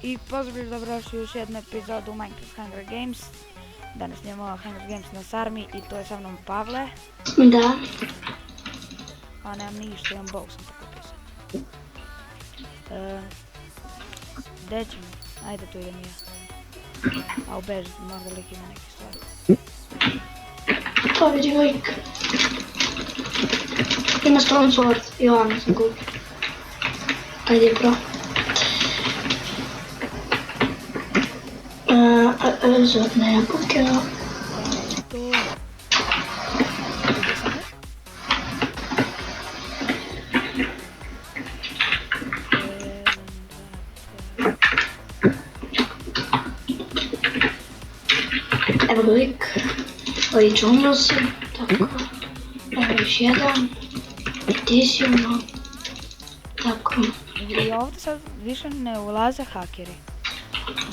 I pozdrav, dobrodošli u još jednu epizodu Minecraft Hunger Games. Danas snimamo Hunger Games na Sarmi i to je sa mnom Pavle. Da. A nemam ništa, imam bow sam pokupio sad. Gdje ćemo? Ajde tu idem ja. A ubeži, možda lik ima neke stvari. To vidi lik. Ima stone sword i ovamo sam kupio. Ajde je pro. Zotne jabuke. To. Evo ga lik. Ovi džunglo se. Tako. Evo još jedan. I ti si ono. Tako. I ovdje sad više ne ulaze hakeri.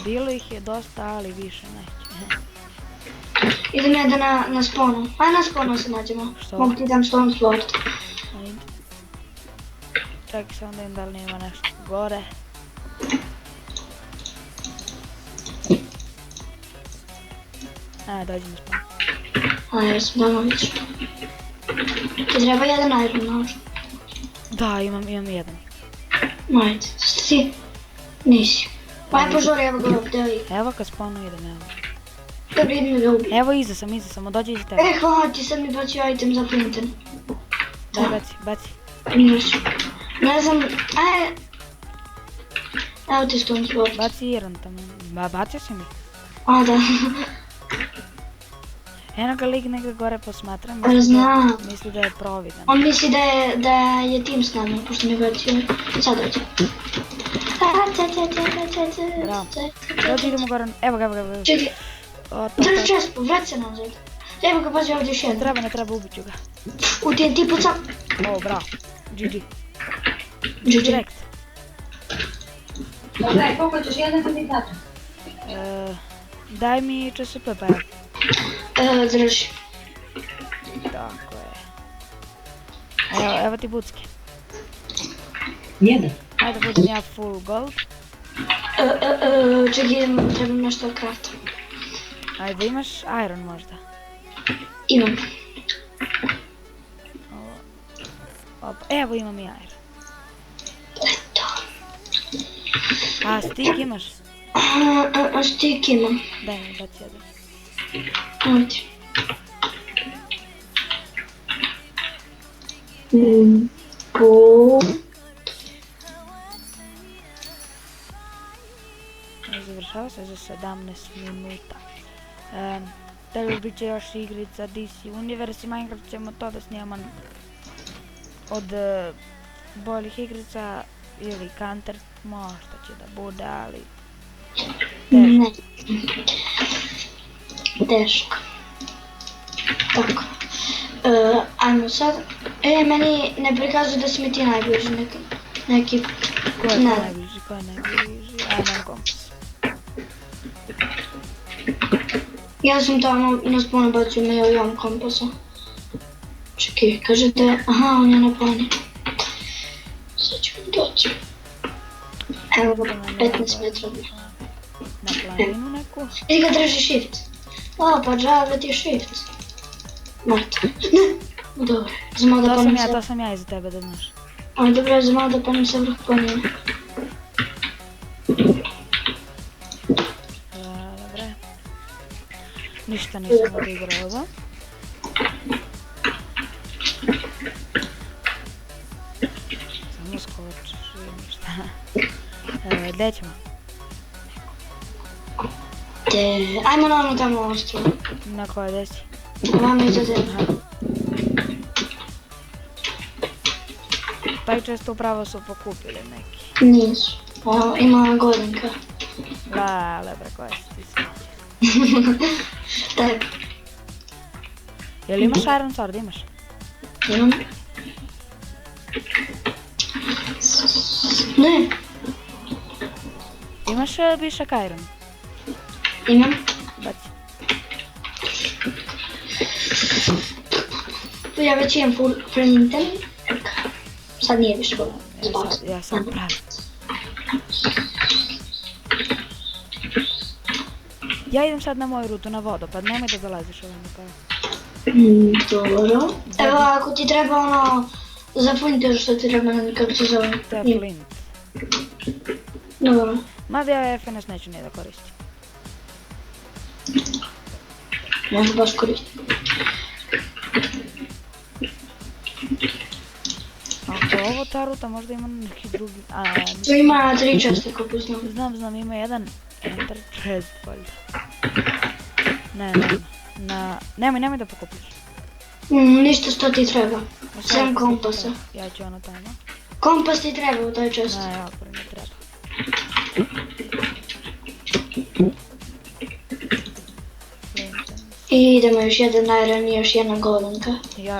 Bilo ih je dosta, ali više neće. Idem ja da na spawnu. Aj na spawnu se nađemo. Što? Mogu ti dam stone sword. Ajde. Čekaj se onda im da li nema nešto gore. Dođi na spawn. Ajde, sam damo vidiš. Ti treba jedan iron nož. Da, imam jedan. Ajde, ste ti? Nisi. Aj požori, evo ga ovdje lik. Evo kad spawnu idem, evo. Dobro, idem ga ubiti. Evo iza sam, dođi iza tebe. Hvala ti, sad mi bacio item za printen. Daj, baci. Nisu. Ne znam, aj. Evo ti stone sword. Baci iron tamo. Bacio si mi. A da. Eno ga lik negdje gore posmatram. Znam. Misli da je providan. On misli da je tim s nama, pošto mi bacio. Sad dođe. Bravo. Dođi idemo gore. Evo ga. Čekaj. Drži čespu, vrati se nazad. Evo ga, pazi ovdje još jedan. Ne treba, ubit ću ga. U TNT pucam. O, bravo. GG. GG. Direkt. Dobra, koliko ćeš jedan kandidator? Daj mi ČSP pa ja. Drži. Tako je. Evo ti bucke. Jedan. Ajde budem ja full gold. Čekaj, trebam nešto da craftam. Ajde, imaš iron možda? Imam. Opa, evo imam i iron. Eto. A stick imaš? Stick imam. Daj mi baci jedan. Ajde. Završava se za 17 minuta. Tako bit će još igrica DC Universe i Minecraft ćemo to da snimamo od boljih igrica ili Counter, možda će da bude, ali Ne. Teško. Tako. Ajmo sad. Meni ne prikazuje da si mi ti najbliži neki. Ko je najbliži? Ajmo kompas. Ja sam tamo na spawnu bacio milion kompasa. Čekaj, kažete, aha, on je na plani. Sad ću doći. Evo ga, 15 metra. Na planinu neku? Ili ga drži shift. O, pa džave ti shift. Mrtvo. Ne! Dobro, zamao da panem se. To sam ja iza tebe da znaš. Ali dobro, zamao da panem se vrh planine. Dobre. Ništa nisam odigrao ovo. Samo skočiš i ništa. Gdje ćemo? Ajmo na ono tamo ostrovo. Na koje desi? Ovamo iza tebe. Pa i često upravo su pokupili neki. Nisu. Ima godinka. Lebre, koje si ti sviđa? Tak. Jel imaš Iron Sword? Imaš? Imam. Ne. Imaš višak Iron? Imam. Baci. Tu ja već imam full printen. Sad nije više bilo. Ja sam pravi. Ja idem sad na moju rutu, na vodopad, nemoj da dolaziš ovdje kao. Dobro. Evo, ako ti treba ono, zapunite što ti treba, kako se zove. To je flint. Dobro. Mada ja FNS neću nije da koristim. Možda baš koristim. Ako je ovo ta ruta, možda ima neki drugi... Tu ima 3 česte, kako znam. Znam, ima jedan enter chest, valjda. Nemoj da pokupiš. Ništa što ti treba. Sem kompasa. Ja ću ono tamo. Kompas ti treba u toj česti. Ne, jako mi treba. I idemo još jedan iron i još jedna goldenka.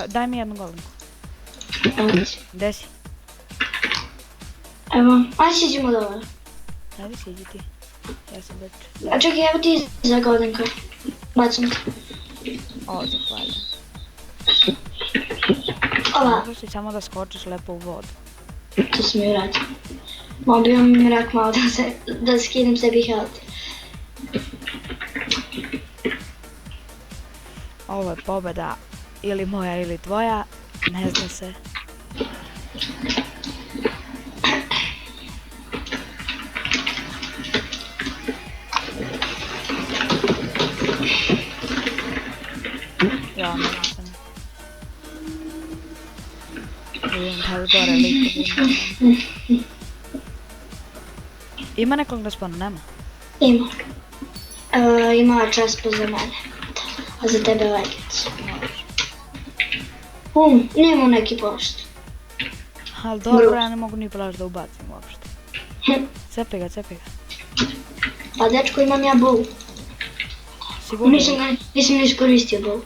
Daj mi jednu goldenku. Gdje si? Evo, ajde siđemo dole. Ajde siđi ti. Ja sam već... A čekaj, evo ti za goldenka. Bacam ti. O, zahvaljujem. Ova. Možeš ti samo da skočiš lepo u vodu. To sam mi uradio. Bio mi mrak malo da skinem sebi health. Ovo je pobjeda ili moja ili tvoja, ne zna se. Ja, ne znam. Vidim da je gore likovi. Ima nekog da spawnu, nema? Ima. Ima čespo za mene. A za tebe legicu. Nijemo neki pošt. Ali dobro, ja ne mogu ni plaž da ubacim uopšte. Cepi ga. Pa dečko, imam ja bow. Sigurno? Nisam ni iskoristio bow.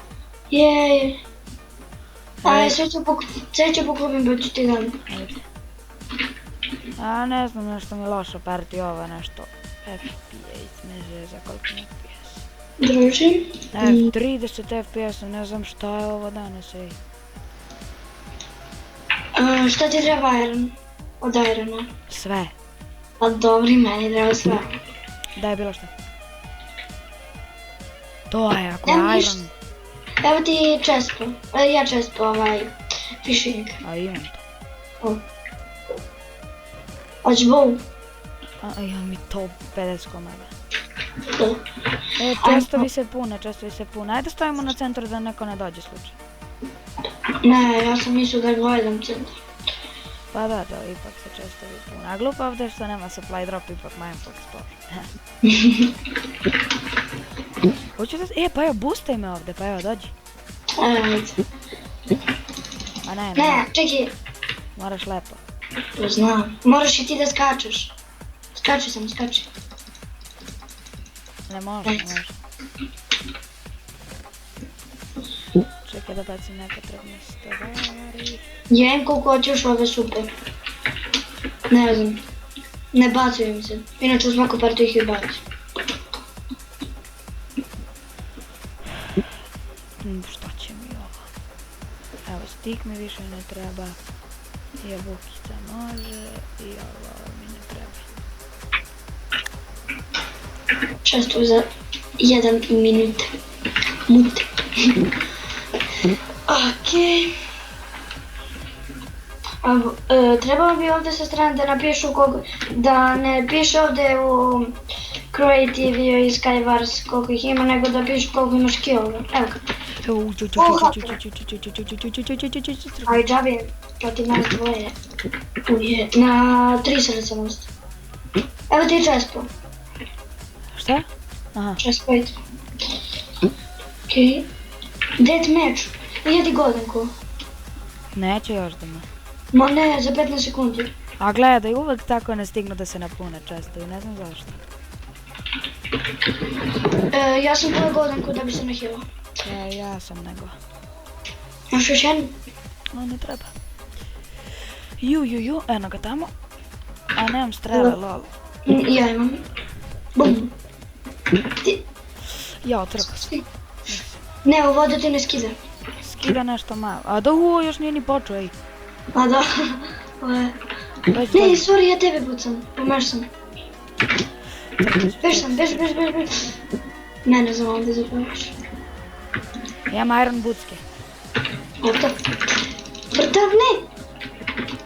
Jej. Aj, sve ću pokupim pa ću ti dam. A ne znam, nešto mi loša parti ovo, nešto FPS, ne znam za koliko mi FPS. Družim. 30 FPS, ne znam šta je ovo danas, ej. Šta ti treba iron? Od irona? Sve. Pa dobri, meni treba sve. Daj bilo što. To je, ako je iron. Evo ti čespo. Ja čespo fishing. A imam to. Hoć bow? Imam i to 50 komada. Da. Čestovi se pune. Ajde stavimo na centru da neko ne dođe slučaj. Ne, ja sam mislio da gledam centar. Pa da, ipak se čestovi pune. A glupo ovdje što nema supply drop, ipak Mineplex Store. Hoću da... pa evo, boostaj me ovdje, pa evo, dođi. Ajde. A ne, čekaj. Moraš lepo. To znam. Moraš i ti da skačeš. Skači. Ne može. Čekaj da bacim nepotrebne stvari. Jem koliko hoćeš ove supe. Ne znam. Ne bacujem se. Inače u svaku partiju ih bacim. Šta će mi ovo? Evo, stik mi više ne treba. Jabukica može i ovo mi ne treba. Često za 1 minut. Okej. Trebalo bi ovdje sa strane da napišu da ne piše ovdje u Creative i Skywars koliko ih ima, nego da pišu koliko imaš killova. Evo ga. Aj džabi, protiv nas dvoje. Na 3 srca most. Evo ti čespo. Šta? Aha. Čespo ide. Okej. Deathmatch. Jedi goldenku. Neće još da me. Ma ne, za 15 sekundi. A gledaj, uvek tako ne stignu da se napune često i ne znam zašto. Ja sam pojel goldenku da bi se nahilao. Ja sam nego. Još jednu? No, ne treba. Eno ga tamo. A nemam strele, lol. Ja imam. Bum. Ja, otrkao sam. Ne, u vodu ti ne skida. Skida nešto malo. A da, još nije ni počeo, ej. A da. Ne, sorry, ja tebe bucam. Pomeš sam. Beš sam, beš. Ne znam ovdje zaboraviš. Imam iron bootske. Ovdje. Brtav, ne!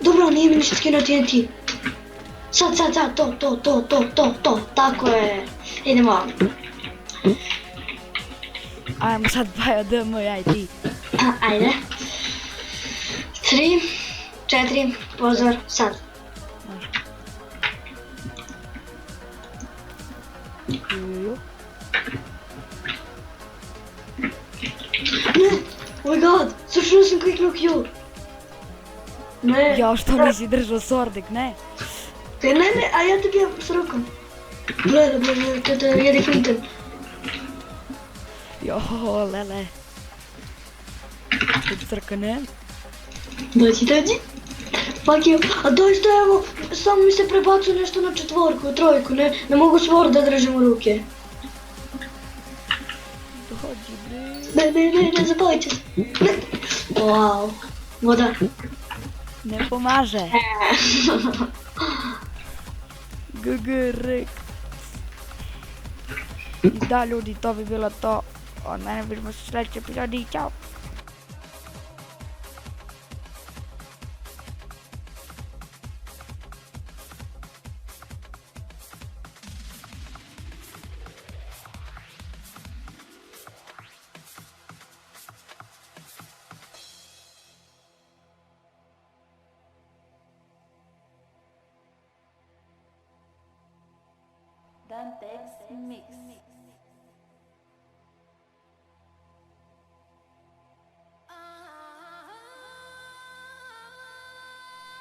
Dobro, nije mi ništa skinuo TNT. Sad, to, tako je. Idemo. Ajmo sad Bajo DM i ti. Ajde. 3, 4, pozor, sad. Može. Juju. Ne! Oh my god! Slučajno sam kliknuo Q. Ne. Ja, što nisi držao sordik, ne? Ne, a ja te bijam s rukom. Gleda, to jedi Clinton. Jo, lele. Od crka, ne? Dođi. Fuck you. A doista evo, samo mi se prebacuje nešto na četvorku, trojku, ne mogu svor da držim u ruke. Dođi, bre. Ne, zapalit će se. Ne. Wow. Voda. Ne pomaže. GG. Da, ljudi, to bi bilo to. Od mene vidimo se u sljedećoj epizodi. Ćao. Dantex Mix.